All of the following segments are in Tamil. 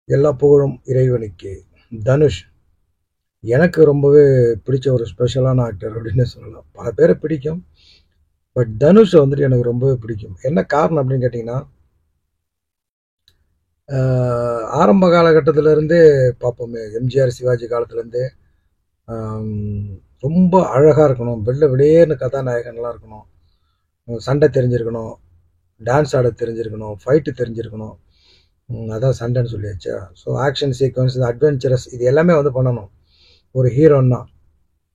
எல்லா புகழும் இறைவனுக்கு. தனுஷ் எனக்கு ரொம்பவே பிடிச்ச ஒரு ஸ்பெஷலான ஆக்டர் அப்படின்னு சொல்லலாம். பல பேரை பிடிக்கும். பட் தனுஷை வந்துட்டு எனக்கு ரொம்பவே பிடிக்கும். என்ன காரணம் அப்படின்னு கேட்டிங்கன்னா, ஆரம்ப காலகட்டத்திலேருந்தே பார்ப்போமே, எம்ஜிஆர், சிவாஜி காலத்துலேருந்தே ரொம்ப அழகாக இருக்கணும், வெள்ளை வெளியேன்னு கதாநாயகன்லாம் இருக்கணும், சண்டை தெரிஞ்சிருக்கணும், டான்ஸ் ஆட தெரிஞ்சிருக்கணும், ஃபைட்டு தெரிஞ்சிருக்கணும். அதான் சண்டைன்னு சொல்லியாச்சா. ஸோ ஆக்ஷன் சீக்வன்ஸ், அட்வென்ச்சரஸ் இது எல்லாமே வந்து பண்ணணும் ஒரு ஹீரோன்னா.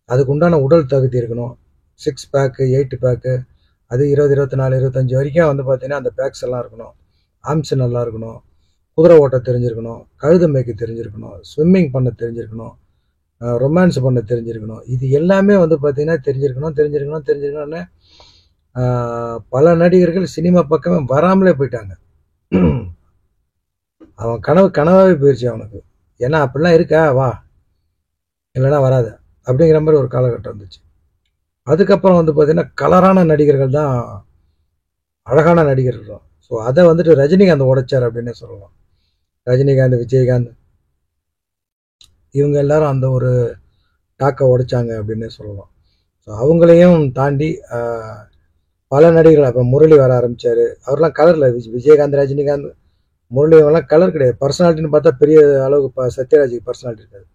அதுக்கு உண்டான உடல் தகுதி இருக்கணும். 6 பேக்கு, 8 பேக்கு, அது 20, 24, 25 வரைக்கும் வந்து பார்த்தீங்கன்னா அந்த பேக்ஸ் எல்லாம் இருக்கணும். ஆர்ம்ஸ் நல்லா இருக்கணும், குதிரை ஓட்ட தெரிஞ்சிருக்கணும், கழுதை மேய்க்க தெரிஞ்சிருக்கணும், ஸ்விம்மிங் பண்ண தெரிஞ்சிருக்கணும், ரொமான்ஸ் பண்ண தெரிஞ்சிருக்கணும். இது எல்லாமே வந்து பார்த்தீங்கன்னா தெரிஞ்சிருக்கணும்னு பல நடிகர்கள் சினிமா பக்கமே வராமலே போயிட்டாங்க. அவன் கனவாகவே போயிடுச்சு அவனுக்கு. ஏன்னா அப்படிலாம் இருக்கா வா, இல்லைன்னா வராத அப்படிங்கிற மாதிரி ஒரு காலகட்டம் இருந்துச்சு. அதுக்கப்புறம் வந்து பார்த்தீங்கன்னா கலரான நடிகர்கள் தான் அழகான நடிகர்கள் தான். ஸோ அதை வந்துட்டு ரஜினிகாந்த் உடைச்சார் அப்படின்னே சொல்லலாம். ரஜினிகாந்த், விஜயகாந்த் இவங்க எல்லாரும் அந்த ஒரு டாக்கை உடைச்சாங்க அப்படின்னே சொல்லலாம். ஸோ அவங்களையும் தாண்டி பல நடிகர்கள், அப்போ முரளி வர ஆரம்பித்தார். அவர்லாம் கலரில், விஜயகாந்த், ரஜினிகாந்த், முரளி அவங்களாம் கலர் கிடையாது. பர்சனாலிட்டின்னு பார்த்தா பெரிய அளவுக்கு சத்யராஜுக்கு பர்சனாலிட்டி இருக்காது.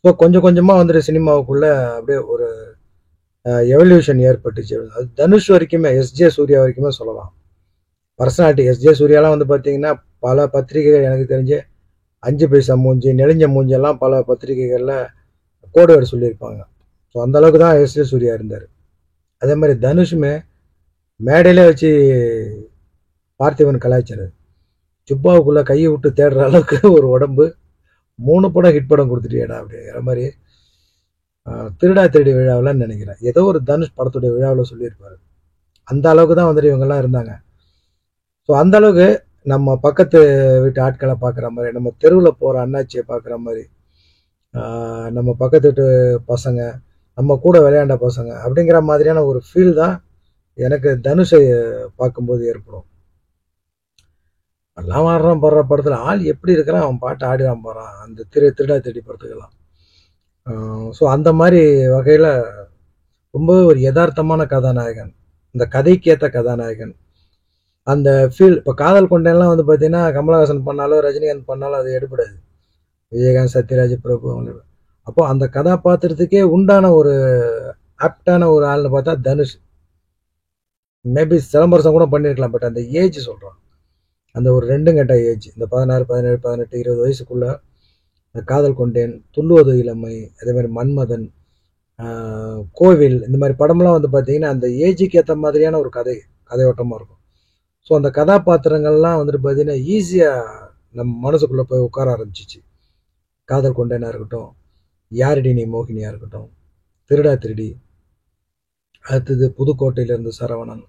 ஸோ கொஞ்சம் கொஞ்சமாக வந்துட்டு சினிமாவுக்குள்ளே அப்படியே ஒரு எவல்யூஷன் ஏற்பட்டுச்சு. அது தனுஷ் வரைக்குமே, எஸ்ஜே சூர்யா வரைக்குமே சொல்லலாம். பர்சனாலிட்டி எஸ்ஜே சூர்யாலாம் வந்து பார்த்தீங்கன்னா பல பத்திரிகைகள் எனக்கு தெரிஞ்சு 5 பைசா மூஞ்சி, நெளிஞ்ச மூஞ்செல்லாம் பல பத்திரிகைகளில் கோடு வேறு சொல்லியிருப்பாங்க. ஸோ அந்தளவுக்கு தான் எஸ்ஜே சூர்யா இருந்தார். அதே மாதிரி தனுஷுமே மேடையிலே வச்சு பார்த்திபன் கலாய்ச்சார். ஜுப்பாவுக்குள்ளே கையை விட்டு தேடுற அளவுக்கு ஒரு உடம்பு, 3 படம் ஹிட் படம் கொடுத்துட்டியடா அப்படிங்கிற மாதிரி. திருடா திருடி விழாவில்னு நினைக்கிறேன், ஏதோ ஒரு தனுஷ் படத்துடைய விழாவில் சொல்லியிருப்பாரு. அந்த அளவுக்கு தான் வந்துட்டு இவங்கெல்லாம் இருந்தாங்க. ஸோ அந்த அளவுக்கு நம்ம பக்கத்து வீட்டு ஆட்களை பார்க்குற மாதிரி, நம்ம தெருவில் போகிற அண்ணாச்சியை பார்க்குற மாதிரி, நம்ம பக்கத்து வீட்டு பசங்க, நம்ம கூட விளையாண்ட பசங்க அப்படிங்கிற மாதிரியான ஒரு ஃபீல் தான் எனக்கு தனுஷை பார்க்கும்போது ஏற்படும். எல்லாம் ஆடுறான் போடுற படத்தில் ஆள் எப்படி இருக்கிறான், அவன் பாட்டு ஆடிடான் போகிறான் அந்த திருடா திருடி படத்துக்கெல்லாம். ஸோ அந்த மாதிரி வகையில் ரொம்ப ஒரு யதார்த்தமான கதாநாயகன், இந்த கதைக்கு ஏற்ற கதாநாயகன். அந்த ஃபீல் இப்போ காதல் கொண்டேன்லாம் வந்து பார்த்தீங்கன்னா கமலஹாசன் பண்ணாலோ ரஜினிகாந்த் பண்ணாலோ அது எடுபடாது. விஜயகாந்த், சத்யராஜ், பிரபு அவங்க. அப்போ அந்த கதாபாத்திரத்துக்கே உண்டான ஒரு ஆப்டான ஒரு ஆள்னு பார்த்தா தனுஷ். மேபி சிலம்பரசன் கூட பண்ணியிருக்கலாம். பட் அந்த ஏஜ் சொல்கிறான், அந்த ஒரு 2 கட்ட ஏஜ், இந்த 16, 17, 18, 20 வயசுக்குள்ள காதல் கொண்டேன், துள்ளுவது இளமை, அதே மாதிரி மன்மதன், கோவில், இந்த மாதிரி படம்லாம் வந்து பார்த்தீங்கன்னா அந்த ஏஜுக்கு ஏற்ற மாதிரியான ஒரு கதையோட்டமாக இருக்கும். ஸோ அந்த கதாபாத்திரங்கள்லாம் வந்துட்டு பார்த்தீங்கன்னா ஈஸியாக நம்ம மனசுக்குள்ளே போய் உட்கார ஆரம்பிச்சிச்சு. காதல் கொண்டேனா இருக்கட்டும், யாரடி நீ மோகினியாக இருக்கட்டும், திருடா திருடி, அடுத்தது புதுக்கோட்டையிலேருந்து சரவணன்,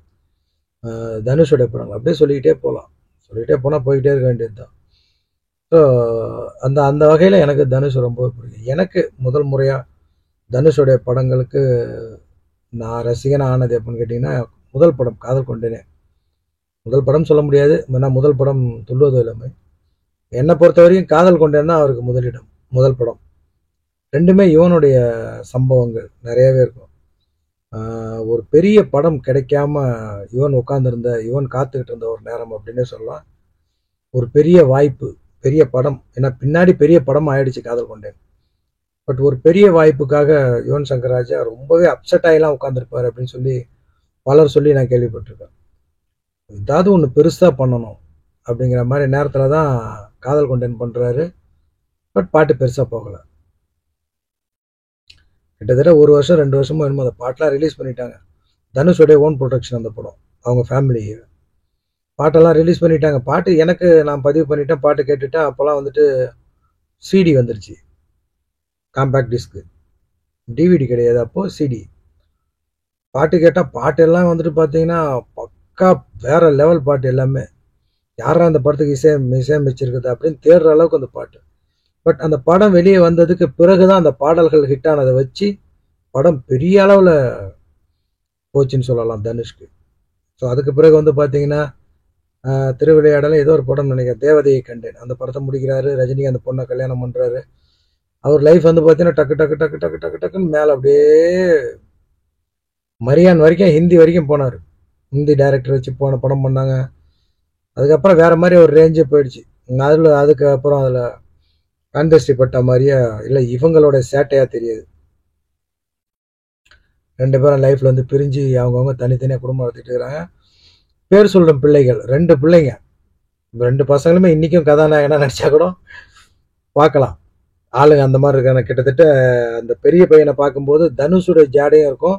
தனுஷோடைய படங்கள் அப்படியே சொல்லிக்கிட்டே போகலாம். சொல்லிக்கிட்டே போனால் போய்கிட்டே இருக்க வேண்டியது தான். ஸோ அந்த அந்த வகையில் எனக்கு தனுஷ் ரொம்ப பிடிக்கும். எனக்கு முதல் முறையாக தனுஷோடைய படங்களுக்கு நான் ரசிகனாக ஆனது எப்படின்னு கேட்டிங்கன்னா, முதல் படம் காதல் கொண்டேனே. முதல் படம் சொல்ல முடியாது, ஏன்னா முதல் படம் துள்ளுவது இளமை. என்னை பொறுத்த வரைக்கும் காதல் கொண்டேன் தான் அவருக்கு முதலிடம், முதல் படம். ரெண்டுமே இவனுடைய சம்பவங்கள் நிறையவே இருக்கும். ஒரு பெரிய படம் கிடைக்காம இவன் உட்கார்ந்துருந்த, இவன் காத்துக்கிட்டு இருந்த ஒரு நேரம் அப்படின்னே சொல்லலாம். ஒரு பெரிய வாய்ப்பு, பெரிய படம், ஏன்னா பின்னாடி பெரிய படம் ஆயிடுச்சு காதல் கொண்டேன். பட் ஒரு பெரிய வாய்ப்புக்காக யுவன் சங்கர் ராஜா ரொம்பவே அப்செட் ஆகிலாம் உட்காந்துருப்பார் அப்படின்னு சொல்லி பலர் சொல்லி நான் கேள்விப்பட்டிருக்கேன். ஏதாவது ஒன்று பெருசாக பண்ணணும் அப்படிங்கிற மாதிரி நேரத்தில் தான் காதல் கொண்டேன் பண்ணுறாரு. பட் பாட்டு பெருசாக போகலை. கிட்டத்தட்ட 1 வருஷம் 2 வருஷமும் என்னமோ அந்த பாட்டெலாம் ரிலீஸ் பண்ணிட்டாங்க. தனுஷோடைய ஓன் ப்ரொடக்ஷன் அந்த படம், அவங்க ஃபேமிலி பாட்டெல்லாம் ரிலீஸ் பண்ணிட்டாங்க. பாட்டு எனக்கு நான் பதிவு பண்ணிட்டேன், பாட்டு கேட்டுட்டேன். அப்போல்லாம் வந்துட்டு சிடி வந்துருச்சு, காம்பேக்ட் டிஸ்க்கு, டிவிடி கிடையாது அப்போது, சிடி. பாட்டு கேட்டால் பாட்டெல்லாம் வந்துட்டு பார்த்தீங்கன்னா பக்கா வேற லெவல் பாட்டு எல்லாமே. யாரா அந்த படத்துக்கு இசையமைச்சிருக்குது அப்படின்னு தேடுற அளவுக்கு அந்த பாட்டு. பட் அந்த படம் வெளியே வந்ததுக்கு பிறகுதான் அந்த பாடல்கள் ஹிட் ஆனதை வச்சு படம் பெரிய அளவில் போச்சுன்னு சொல்லலாம் தனுஷ்க்கு. ஸோ அதுக்கு பிறகு வந்து பார்த்தீங்கன்னா திருவிளையாடல ஏதோ ஒரு படம் நினைக்கிறேன், தேவதையை கண்டேன். அந்த படத்தை முடிக்கிறாரு, ரஜினி அந்த பொண்ணை கல்யாணம் பண்ணுறாரு. அவர் லைஃப் வந்து பார்த்தீங்கன்னா டக்கு டக்கு டக்கு டக்கு டக்கு டக்குன்னு மேலே அப்படியே மரியான் வரைக்கும், ஹிந்தி வரைக்கும் போனார். ஹிந்தி டைரக்டர் வச்சு போன படம் பண்ணாங்க. அதுக்கப்புறம் வேற மாதிரி ஒரு ரேஞ்சே போயிடுச்சு. அதுக்கப்புறம் அதில் கான்டெஸ்டி பட்ட மாதிரியே இல்லை, இவங்களோட சேட்டையாக தெரியுது. 2 பேரும் லைஃப்பில் வந்து பிரிஞ்சு அவங்கவுங்க தனித்தனியாக குடும்பம் நடத்திட்டு இருக்கிறாங்க. பேர் சொல்லும் பிள்ளைகள் 2 பிள்ளைங்க. 2 பசங்களுமே இன்றைக்கும் கதாநாயகனாக நடித்தா கூட பார்க்கலாம். ஆளுங்க அந்த மாதிரி இருக்காங்க. கிட்டத்தட்ட அந்த பெரிய பையனை பார்க்கும்போது தனுஷுடைய ஜாடையும் இருக்கும்,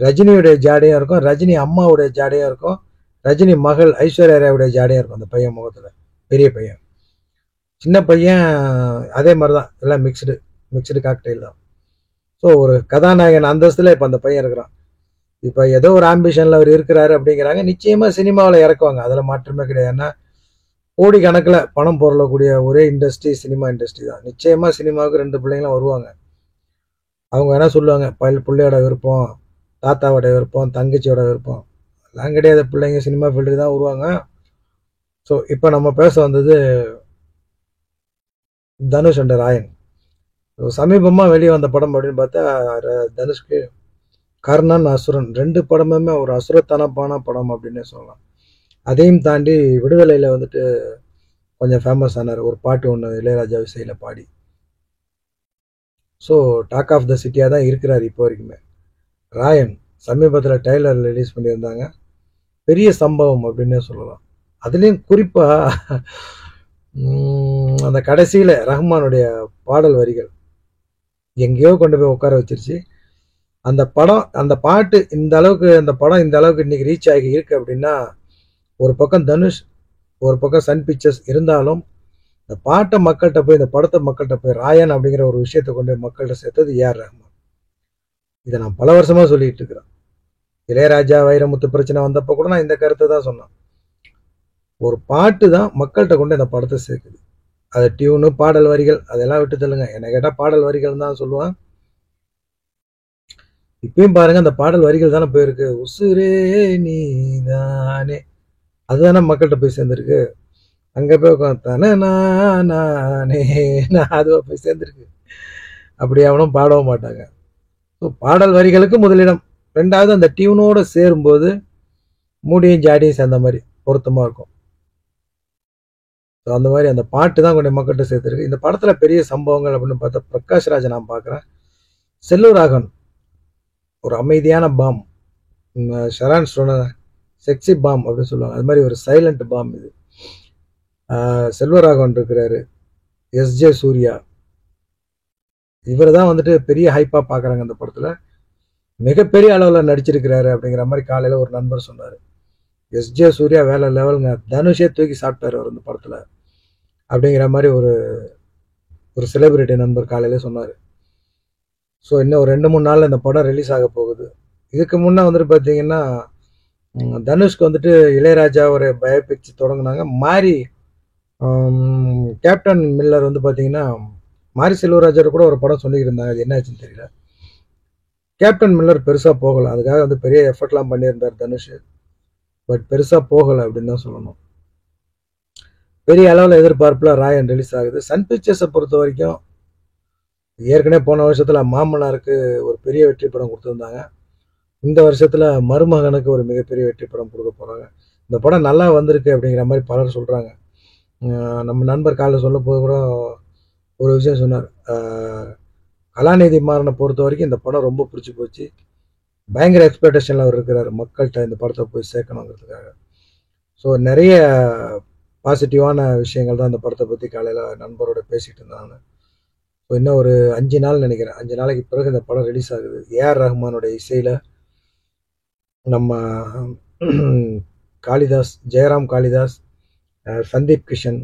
ரஜினியுடைய ஜாடையும் இருக்கும், ரஜினி அம்மாவுடைய ஜாடையும் இருக்கும், ரஜினி மகள் ஐஸ்வர்யா ராயுடைய ஜாடையும் இருக்கும் அந்த பையன் முகத்தில். பெரிய பையன். சின்ன பையன் அதே மாதிரி தான், எல்லாம் மிக்சடு காக்டெயில் தான். ஸோ ஒரு கதாநாயகன் அந்தஸ்தில் இப்போ அந்த பையன் இருக்கிறான். இப்போ ஏதோ ஒரு ஆம்பிஷனில் அவர் இருக்கிறாரு அப்படிங்கிறாங்க. நிச்சயமாக சினிமாவில் இறக்குவாங்க, அதில் மாற்றமே கிடையாது. ஏன்னா கோடி கணக்கில் பணம் பொருளக்கூடிய ஒரே இண்டஸ்ட்ரி சினிமா இண்டஸ்ட்ரி தான். நிச்சயமாக சினிமாவுக்கு 2 பிள்ளைங்களும் வருவாங்க. அவங்க என்ன சொல்லுவாங்க, பிள்ளையோட விருப்பம், தாத்தாவோட விருப்பம், தங்கச்சியோட விருப்பம் எல்லாம் கிடையாது. பிள்ளைங்க சினிமா ஃபீல்டுக்கு தான் வருவாங்க. ஸோ இப்போ நம்ம பேச வந்தது தனுஷ் அண்ட் ராயன். சமீபமாக வெளியே வந்த படம் அப்படின்னு பார்த்தா தனுஷ்க்கு கர்ணன், அசுரன் 2 படமுமே ஒரு அசுரத்தனப்பான படம் அப்படின்னே சொல்லலாம். அதையும் தாண்டி விடுதலையில் வந்துட்டு கொஞ்சம் ஃபேமஸ் ஆனார். ஒரு பாட்டு ஒன்று இளையராஜா இசையில் பாடி. ஸோ டாக் ஆஃப் த சிட்டியாக தான் இருக்கிறார் இப்போ வரைக்குமே. ராயன் சமீபத்தில் டைலர் ரிலீஸ் பண்ணியிருந்தாங்க. பெரிய சம்பவம் அப்படின்னே சொல்லலாம். அதுலேயும் குறிப்பாக அந்த கடைசியில் ரஹ்மானுடைய பாடல் வரிகள் எங்கேயோ கொண்டு போய் உட்கார வச்சிருச்சு. அந்த பாட்டு இந்த அளவுக்கு, அந்த படம் இந்த அளவுக்கு இன்னைக்கு ரீச் ஆகி இருக்கு அப்படின்னா, ஒரு பக்கம் தனுஷ், ஒரு பக்கம் சன் பிக்சர்ஸ் இருந்தாலும் இந்த பாட்டை மக்கள்கிட்ட போய், இந்த படத்தை மக்கள்கிட்ட போய், ராயன் அப்படிங்கிற ஒரு விஷயத்தை கொண்டு போய் மக்கள்கிட்ட சேர்த்தது ஏஆர் ரஹ்மான். இதை நான் பல வருஷமா சொல்லிட்டு இருக்கிறேன். இளையராஜா வைரமுத்து பிரச்சனை வந்தப்போ கூட நான் இந்த கருத்தை தான் சொன்னேன். ஒரு பாட்டு தான் மக்கள்கிட்ட கொண்டு இந்த படத்தை சேர்க்குது. அது டியூனு, பாடல் வரிகள் அதெல்லாம் விட்டு தள்ளுங்க. என்ன கேட்டால் பாடல் வரிகள் தான் சொல்லுவேன். இப்பயும் பாருங்க, அந்த பாடல் வரிகள் தானே போயிருக்கு. உசுரே நீதானே, அதுதானே மக்கள்கிட்ட போய் சேர்ந்துருக்கு. அங்கே போய் உட்காந்தானே நானே அதுவா போய் சேர்ந்துருக்கு. அப்படி அவனும் பாடவும் மாட்டாங்க. ஸோ பாடல் வரிகளுக்கு முதலிடம். 2வது அந்த டியூனோடு சேரும்போது மூடியும் ஜாடியும் சேர்ந்த மாதிரி பொருத்தமாக இருக்கும். ஸோ அந்த மாதிரி அந்த பாட்டு தான் கொஞ்சம் மக்கள்கிட்ட சேர்த்துருக்கு. இந்த படத்தில் பெரிய சம்பவங்கள் அப்படின்னு பார்த்தா, பிரகாஷ் ராஜை நான் பார்க்குறேன். செல்லூராகவன் ஒரு அமைதியான பாம், ஷரான் சொன்ன செக்ஸி பாம் அப்படின்னு சொல்லுவாங்க. அது மாதிரி ஒரு சைலண்ட் பாம் இது. செல்வராகவன் இருக்கிறாரு, எஸ்ஜே சூர்யா, இவர் தான் வந்துட்டு பெரிய ஹைப்பாக பார்க்குறாங்க அந்த படத்தில். மிகப்பெரிய அளவில் நடிச்சிருக்கிறாரு அப்படிங்கிற மாதிரி காலையில் ஒரு நண்பர் சொன்னார். எஸ்ஜே சூர்யா வேலை லெவலுங்க, தனுஷே தூக்கி சாப்பிட்டாரு அவர் இந்த படத்தில் அப்படிங்கிற மாதிரி ஒரு செலிபிரிட்டி நண்பர் காலையில் சொன்னார். ஸோ இன்னும் ஒரு 2-3 நாளில் இந்த படம் ரிலீஸ் ஆக போகுது. இதுக்கு முன்னே வந்துட்டு பார்த்தீங்கன்னா, தனுஷ்க்கு வந்துட்டு இளையராஜா ஒரு பயோபிக்ஸ் தொடங்கினாங்க. மாரி கேப்டன் மில்லர் வந்து பார்த்தீங்கன்னா, மாரி செல்வராஜர் கூட ஒரு படம் சொல்லிக்கிட்டு இருந்தாங்க. அது என்ன ஆச்சுன்னு தெரியல. கேப்டன் மில்லர் பெருசாக போகலை. அதுக்காக வந்து பெரிய எஃபர்ட்லாம் பண்ணியிருந்தார் தனுஷ். பட் பெருசாக போகலை அப்படின்னு தான் சொல்லணும். பெரிய அளவில் எதிர்பார்ப்பில் ராயன் ரிலீஸ் ஆகுது. சன் பிக்சர்ஸை பொறுத்த வரைக்கும் ஏற்கனவே போன வருஷத்தில் மாமனாருக்கு ஒரு பெரிய வெற்றி படம் கொடுத்துருந்தாங்க. இந்த வருஷத்தில் மருமகனுக்கு ஒரு மிகப்பெரிய வெற்றி படம் கொடுக்க போகிறாங்க. இந்த படம் நல்லா வந்திருக்கு அப்படிங்கிற மாதிரி பலர் சொல்கிறாங்க. நம்ம நண்பர் காலையில் சொல்ல போது கூட ஒரு விஷயம் சொன்னார். கலாநிதி மாறனை பொறுத்த வரைக்கும் இந்த படம் ரொம்ப பிடிச்சி போச்சு. பயங்கர எக்ஸ்பெக்டேஷனில் அவர் இருக்கிறார், மக்கள்கிட்ட இந்த படத்தை போய் சேர்க்கணுங்கிறதுக்காக. ஸோ நிறைய பாசிட்டிவான விஷயங்கள் தான் இந்த படத்தை பற்றி காலையில் நண்பரோட பேசிகிட்டு இருந்தாங்க. ஸோ இன்னும் ஒரு 5 நாள் நினைக்கிறேன், 5 நாளைக்கு பிறகு இந்த படம் ரிலீஸ் ஆகுது. ஏஆர் ரஹ்மானோட இசையில் நம்ம காளிதாஸ், ஜெயராம் காளிதாஸ், சந்தீப் கிஷன்,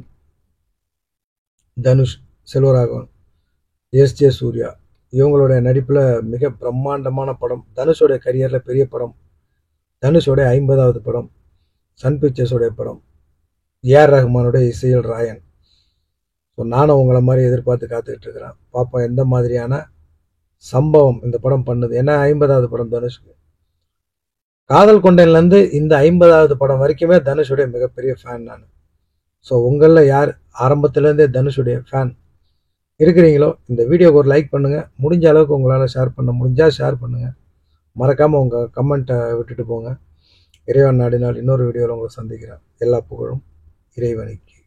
தனுஷ், செல்வராகவன், எஸ்ஜே சூர்யா இவங்களுடைய நடிப்பில் மிக பிரம்மாண்டமான படம். தனுஷோடைய கரியரில் பெரிய படம், தனுஷோடைய 50வது படம், சன் பிக்சர்ஸோடைய படம், ஏஆர் ரஹ்மானுடைய இசையில் ராயன். ஸோ நானும் உங்களை மாதிரி எதிர்பார்த்து காத்துக்கிட்டு இருக்கிறேன். பார்ப்போம் எந்த மாதிரியான சம்பவம் இந்த படம் பண்ணுது. ஏன்னா 50வது படம் தனுஷ்க்கு. காதல் கொண்டேன்லேருந்து இந்த 50வது படம் வரைக்குமே தனுஷுடைய மிகப்பெரிய ஃபேன் நான். ஸோ உங்களில் யார் ஆரம்பத்துலேருந்தே தனுஷுடைய ஃபேன் இருக்கிறீங்களோ இந்த வீடியோக்கு ஒரு லைக் பண்ணுங்கள். முடிஞ்ச அளவுக்கு உங்களால் ஷேர் பண்ண முடிஞ்சால் ஷேர் பண்ணுங்கள். மறக்காமல் உங்கள் கமெண்ட்டை விட்டுட்டு போங்க. இறைவன் நாடினால் இன்னொரு வீடியோவில் உங்களை சந்திக்கிறேன். எல்லா புகழும் இறைவனுக்கு.